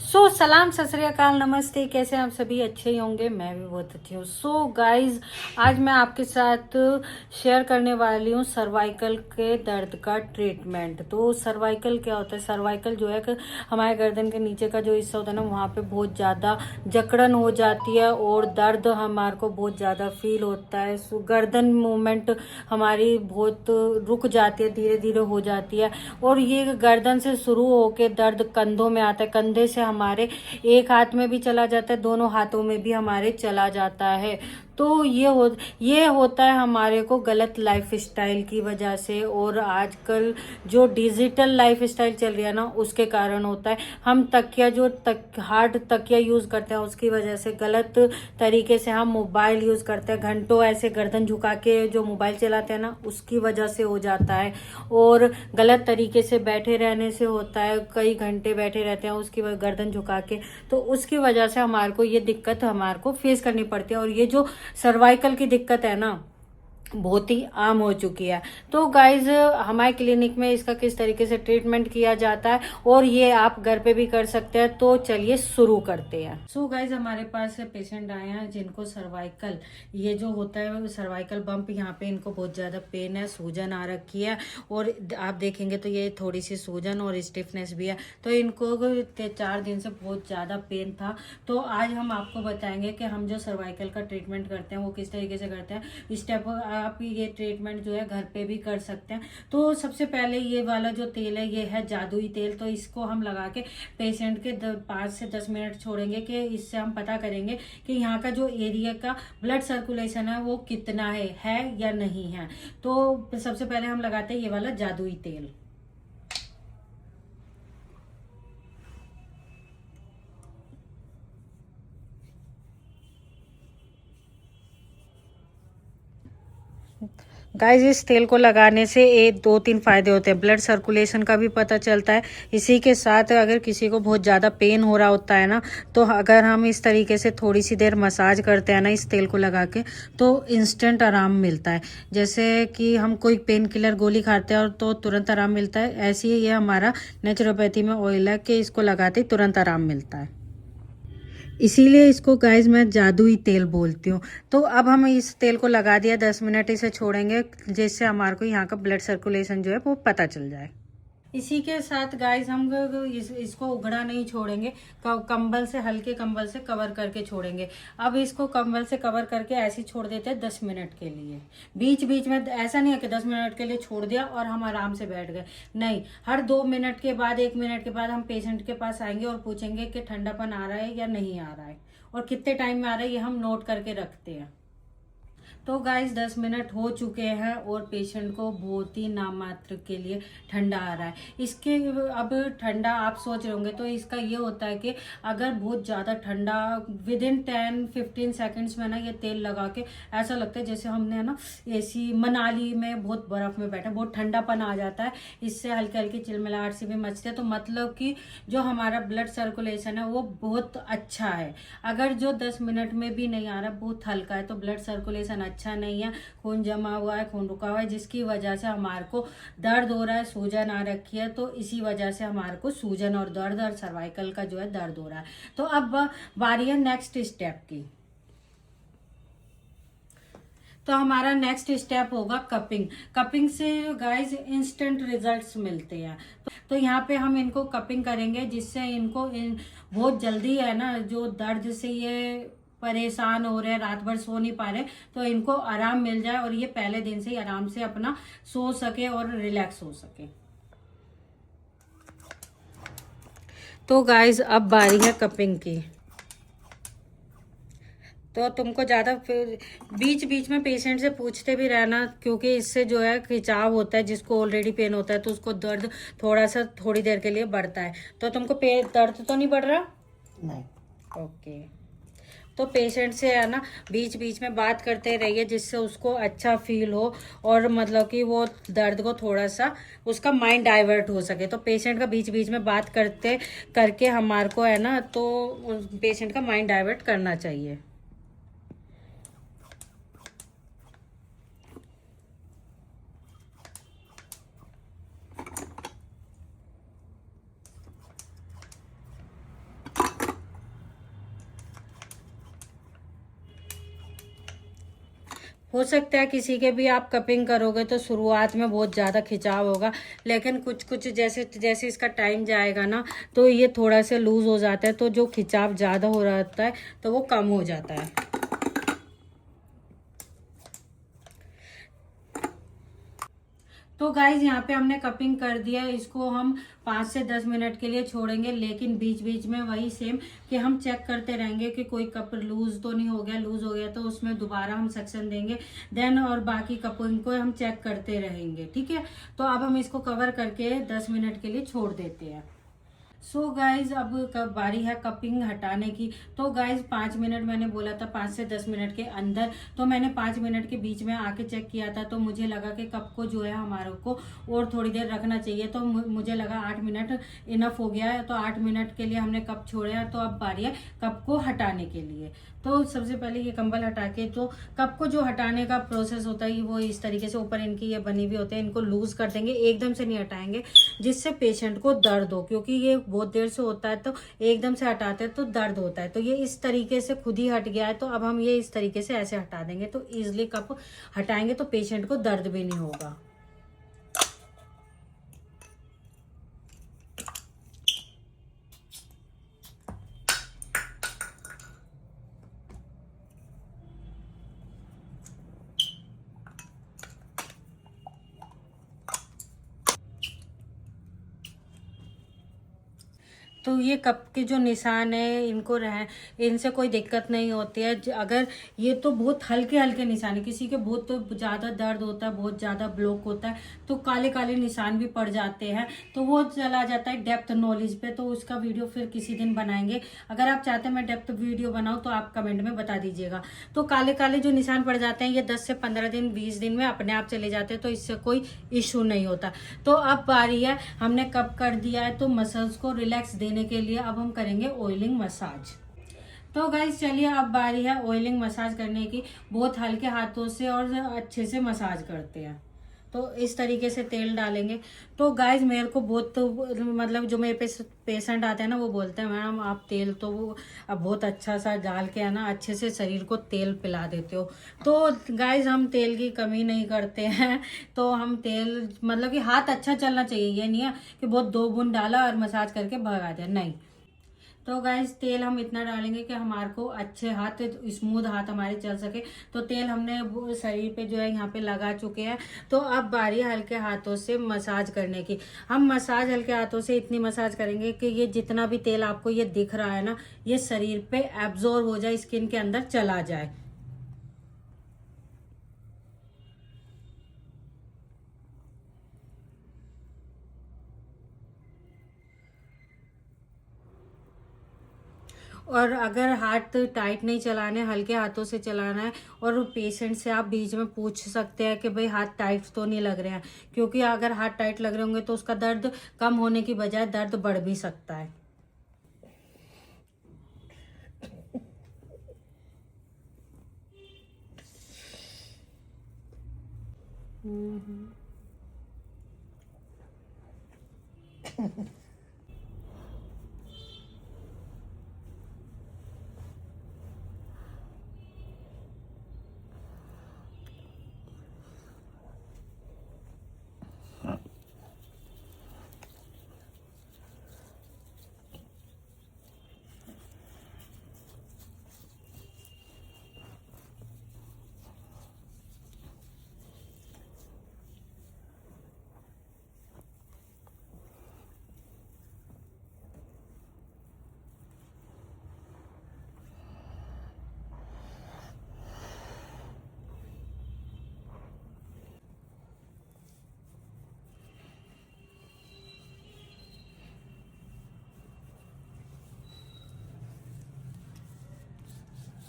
सलाम सत श्री अकाल नमस्ते। कैसे हैं आप सभी? अच्छे ही होंगे, मैं भी बहुत अच्छी हूँ। गाइज, आज मैं आपके साथ शेयर करने वाली हूँ सर्वाइकल के दर्द का ट्रीटमेंट। तो सर्वाइकल क्या होता है? सर्वाइकल जो है कि हमारे गर्दन के नीचे का जो हिस्सा होता है ना, वहाँ पे बहुत ज़्यादा जकड़न हो जाती है और दर्द हमारे को बहुत ज़्यादा फील होता है। गर्दन मूवमेंट हमारी बहुत रुक जाती है, धीरे धीरे हो जाती है। और ये गर्दन से शुरू होके दर्द कंधों में आता है, कंधे से हमारे एक हाथ में भी चला जाता है, दोनों हाथों में भी हमारे चला जाता है। तो ये होता है हमारे को गलत लाइफ स्टाइल की वजह से, और आजकल जो डिजिटल लाइफ स्टाइल चल रही है ना, उसके कारण होता है। हम तकिया हार्ड तकिया यूज करते हैं, उसकी वजह से गलत तरीके से हम मोबाइल यूज करते हैं, घंटों ऐसे गर्दन झुका के जो मोबाइल चलाते हैं ना, उसकी वजह से हो जाता है। और गलत तरीके से बैठे रहने से होता है, कई घंटे बैठे रहते हैं उसकी गर्दन झुका के, तो उसकी वजह से हमारे को ये दिक्कत हमारे को फेस करनी पड़ती है। और ये जो सर्वाइकल की दिक्कत है ना, बहुत ही आम हो चुकी है। तो गाइज, हमारे क्लिनिक में इसका किस तरीके से ट्रीटमेंट किया जाता है और ये आप घर पे भी कर सकते हैं। तो चलिए शुरू करते हैं। गाइज, हमारे पास पेशेंट आए हैं जिनको सर्वाइकल, ये जो होता है सर्वाइकल बम्प, यहाँ पे इनको बहुत ज्यादा पेन है, सूजन आ रखी है। और आप देखेंगे तो ये थोड़ी सी सूजन और स्टिफनेस भी है। तो इनको 4 दिन से बहुत ज्यादा पेन था। तो आज हम आपको बताएंगे कि हम जो सर्वाइकल का ट्रीटमेंट करते हैं वो किस तरीके से करते हैं। स्टेप आप ये ट्रीटमेंट जो है घर पे भी कर सकते हैं। तो सबसे पहले ये वाला जो तेल है, ये है जादुई तेल। तो इसको हम लगा के पेशेंट के 5 से 10 मिनट छोड़ेंगे, कि इससे हम पता करेंगे कि यहाँ का जो एरिया का ब्लड सर्कुलेशन है वो कितना है या नहीं है। तो सबसे पहले हम लगाते हैं ये वाला जादुई तेल। गाइस, इस तेल को लगाने से 2-3 फायदे होते हैं। ब्लड सर्कुलेशन का भी पता चलता है। इसी के साथ अगर किसी को बहुत ज़्यादा पेन हो रहा होता है ना, तो अगर हम इस तरीके से थोड़ी सी देर मसाज करते हैं ना इस तेल को लगा के, तो इंस्टेंट आराम मिलता है। जैसे कि हम कोई पेन किलर गोली खाते हैं और तो तुरंत आराम मिलता है, ऐसे ही ये हमारा नेचुरोपैथी में ऑयल है कि इसको लगाते ही तुरंत आराम मिलता है। इसीलिए इसको गाइज मैं जादुई तेल बोलती हूँ। तो अब हम इस तेल को लगा दिया, 10 मिनट इसे छोड़ेंगे, जिससे हमारे को यहाँ का ब्लड सर्कुलेशन जो है वो पता चल जाए। इसी के साथ गाइस, हम इसको उघड़ा नहीं छोड़ेंगे, कंबल से, हल्के कंबल से कवर करके छोड़ेंगे। अब इसको कंबल से कवर करके ऐसे ही छोड़ देते हैं 10 मिनट के लिए। बीच बीच में ऐसा नहीं है कि 10 मिनट के लिए छोड़ दिया और हम आराम से बैठ गए, नहीं। हर 2 मिनट के बाद, 1 मिनट के बाद हम पेशेंट के पास आएंगे और पूछेंगे कि ठंडापन आ रहा है या नहीं आ रहा है, और कितने टाइम में आ रहा है, ये हम नोट करके रखते हैं। तो गाइस, 10 मिनट हो चुके हैं और पेशेंट को बहुत ही नामात्र के लिए ठंडा आ रहा है। इसके अब ठंडा आप सोच रहे होंगे, तो इसका ये होता है कि अगर बहुत ज़्यादा ठंडा, विदिन 10-15 सेकेंड्स में ना ये तेल लगा के ऐसा लगता है जैसे हमने ना एसी मनाली में बहुत बर्फ में बैठा, बहुत ठंडापन आ जाता है। इससे हल्की हल्की चिलमिलाहट सी भी मचती है। तो मतलब कि जो हमारा ब्लड सर्कुलेशन है वो बहुत अच्छा है। अगर जो 10 मिनट में भी नहीं आ रहा, बहुत हल्का है, तो ब्लड सर्कुलेशन अच्छा नहीं है, खून जमा हुआ है, खून रुका हुआ है, जिसकी वजह से हमारे को दर्द हो रहा है, सूजन आ रखी है। तो इसी वजह से हमारे को सूजन और दर्द और सर्वाइकल का जो है दर्द हो रहा है। तो अब बारी है नेक्स्ट स्टेप की। तो हमारा नेक्स्ट स्टेप होगा कपिंग। कपिंग से गाइस इंस्टेंट रिजल्ट्स मिलते हैं। तो यहाँ पे हम इनको कपिंग करेंगे, जिससे इनको बहुत जल्दी है ना, जो दर्द से ये परेशान हो रहे हैं, रात भर सो नहीं पा रहे, तो इनको आराम मिल जाए और ये पहले दिन से ही आराम से अपना सो सके और रिलैक्स हो सके। तो गाइस, अब बारी है कपिंग की। तो तुमको ज़्यादा फिर बीच बीच में पेशेंट से पूछते भी रहना, क्योंकि इससे जो है खिंचाव होता है, जिसको ऑलरेडी पेन होता है तो उसको दर्द थोड़ा सा थोड़ी देर के लिए बढ़ता है। तो तुमको दर्द तो नहीं बढ़ रहा? नहीं। ओके। तो पेशेंट से है ना बीच बीच में बात करते रहिए, जिससे उसको अच्छा फील हो और मतलब कि वो दर्द को थोड़ा सा उसका माइंड डाइवर्ट हो सके। तो पेशेंट का बीच बीच में बात करते करके हमारे को है ना, तो पेशेंट का माइंड डाइवर्ट करना चाहिए। हो सकता है किसी के भी आप कपिंग करोगे तो शुरुआत में बहुत ज़्यादा खिंचाव होगा, लेकिन कुछ कुछ जैसे जैसे इसका टाइम जाएगा ना तो ये थोड़ा सा लूज हो जाता है, तो जो खिंचाव ज़्यादा हो रहता है तो वो कम हो जाता है। तो गाइज यहाँ पे हमने कपिंग कर दिया है, इसको हम 5 से 10 मिनट के लिए छोड़ेंगे, लेकिन बीच बीच में वही सेम कि हम चेक करते रहेंगे कि कोई कप लूज तो नहीं हो गया। लूज हो गया तो उसमें दोबारा हम सेक्शन देंगे देन, और बाकी कपिंग को हम चेक करते रहेंगे। ठीक है, तो अब हम इसको कवर करके 10 मिनट के लिए छोड़ देते हैं। सो गाइज अब कब बारी है कपिंग हटाने की। तो गाइज 5 मिनट मैंने बोला था, 5 से 10 मिनट के अंदर, तो मैंने 5 मिनट के बीच में आके चेक किया था, तो मुझे लगा कि कप को जो है हमारे को और थोड़ी देर रखना चाहिए। तो मुझे लगा 8 मिनट इनफ हो गया है, तो 8 मिनट के लिए हमने कप छोड़ा है। तो अब बारी है कप को हटाने के लिए। तो सबसे पहले ये कंबल हटा के, जो कप को जो हटाने का प्रोसेस होता है वो इस तरीके से, ऊपर इनकी ये बनी हुई होते हैं, इनको लूज कर देंगे, एकदम से नहीं हटाएंगे जिससे पेशेंट को दर्द हो, क्योंकि ये बहुत देर से होता है तो एकदम से हटाते हैं तो दर्द होता है। तो ये इस तरीके से खुद ही हट गया है, तो अब हम ये इस तरीके से ऐसे हटा देंगे, तो इजिली कप हटाएंगे तो पेशेंट को दर्द भी नहीं होगा। तो ये कप के जो निशान है इनको इनसे कोई दिक्कत नहीं होती है। अगर ये तो बहुत हल्के हल्के निशान है, किसी के बहुत तो ज़्यादा दर्द होता है, बहुत ज़्यादा ब्लॉक होता है, तो काले काले निशान भी पड़ जाते हैं, तो वो चला जाता है डेप्थ नॉलेज पे। तो उसका वीडियो फिर किसी दिन बनाएंगे। अगर आप चाहते हैं मैं डेप्थ वीडियो बनाऊँ तो आप कमेंट में बता दीजिएगा। तो काले काले जो निशान पड़ जाते हैं ये 10 से 15 दिन 20 दिन में अपने आप चले जाते हैं, तो इससे कोई इशू नहीं होता। तो अब बारी है, हमने कप कर दिया है, तो मसल्स को रिलैक्स देने के लिए अब हम करेंगे ऑयलिंग मसाज। तो गाइस चलिए अब बारी है ऑयलिंग मसाज करने की। बहुत हल्के हाथों से और अच्छे से मसाज करते हैं। तो इस तरीके से तेल डालेंगे। तो गाइस मेरे को बहुत मतलब जो मेरे पे पेशेंट आते हैं ना वो बोलते हैं मैडम आप तेल तो वो अब बहुत अच्छा सा डाल के है ना अच्छे से शरीर को तेल पिला देते हो। तो गाइस हम तेल की कमी नहीं करते हैं। तो हम तेल मतलब कि हाथ अच्छा चलना चाहिए, ये नहीं है कि बहुत 2 बूंद डाला और मसाज करके भगा दिया, नहीं। तो गाइस तेल हम इतना डालेंगे कि हमारे को अच्छे हाथ, स्मूथ हाथ हमारे चल सके। तो तेल हमने वो शरीर पे जो है यहाँ पे लगा चुके हैं। तो अब बारी हल्के हाथों से मसाज करने की। हम मसाज हल्के हाथों से इतनी मसाज करेंगे कि ये जितना भी तेल आपको ये दिख रहा है ना ये शरीर पे एब्जॉर्ब हो जाए, स्किन के अंदर चला जाए। और अगर हाथ टाइट नहीं चलाने, हल्के हाथों से चलाना है, और पेशेंट से आप बीच में पूछ सकते हैं कि भाई हाथ टाइट तो नहीं लग रहे हैं, क्योंकि अगर हाथ टाइट लग रहे होंगे तो उसका दर्द कम होने की बजाय दर्द बढ़ भी सकता है।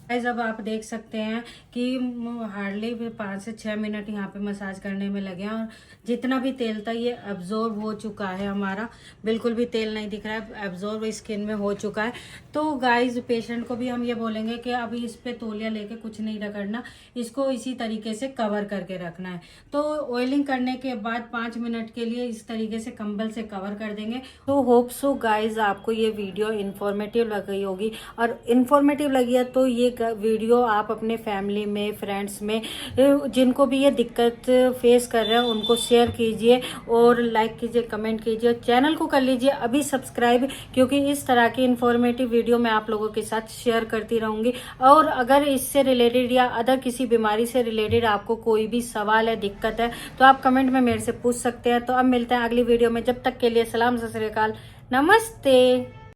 गाइस अब आप देख सकते हैं कि हार्डली 5 से 6 मिनट यहाँ पे मसाज करने में लगे हैं, और जितना भी तेल था ये एब्जॉर्ब हो चुका है हमारा, बिल्कुल भी तेल नहीं दिख रहा है, एब्जॉर्ब स्किन में हो चुका है। तो गाइस पेशेंट को भी हम ये बोलेंगे कि अभी इस पे तौलिया लेके कुछ नहीं रगड़ना, इसको इसी तरीके से कवर करके रखना है। तो ऑयलिंग करने के बाद 5 मिनट के लिए इस तरीके से कंबल से कवर कर देंगे। तो होप सो गाइज आपको ये वीडियो इन्फॉर्मेटिव लगी होगी, और इन्फॉर्मेटिव लगी है तो ये वीडियो आप अपने फैमिली में, फ्रेंड्स में, जिनको भी ये दिक्कत फेस कर रहे हैं उनको शेयर कीजिए और लाइक कीजिए, कमेंट कीजिए, चैनल को कर लीजिए अभी सब्सक्राइब, क्योंकि इस तरह की इंफॉर्मेटिव वीडियो मैं आप लोगों के साथ शेयर करती रहूंगी। और अगर इससे रिलेटेड या अदर किसी बीमारी से रिलेटेड आपको कोई भी सवाल है, दिक्कत है, तो आप कमेंट में मेरे से पूछ सकते हैं। तो अब मिलते हैं अगली वीडियो में, जब तक के लिए सलाम, सत श्री अकाल, नमस्ते।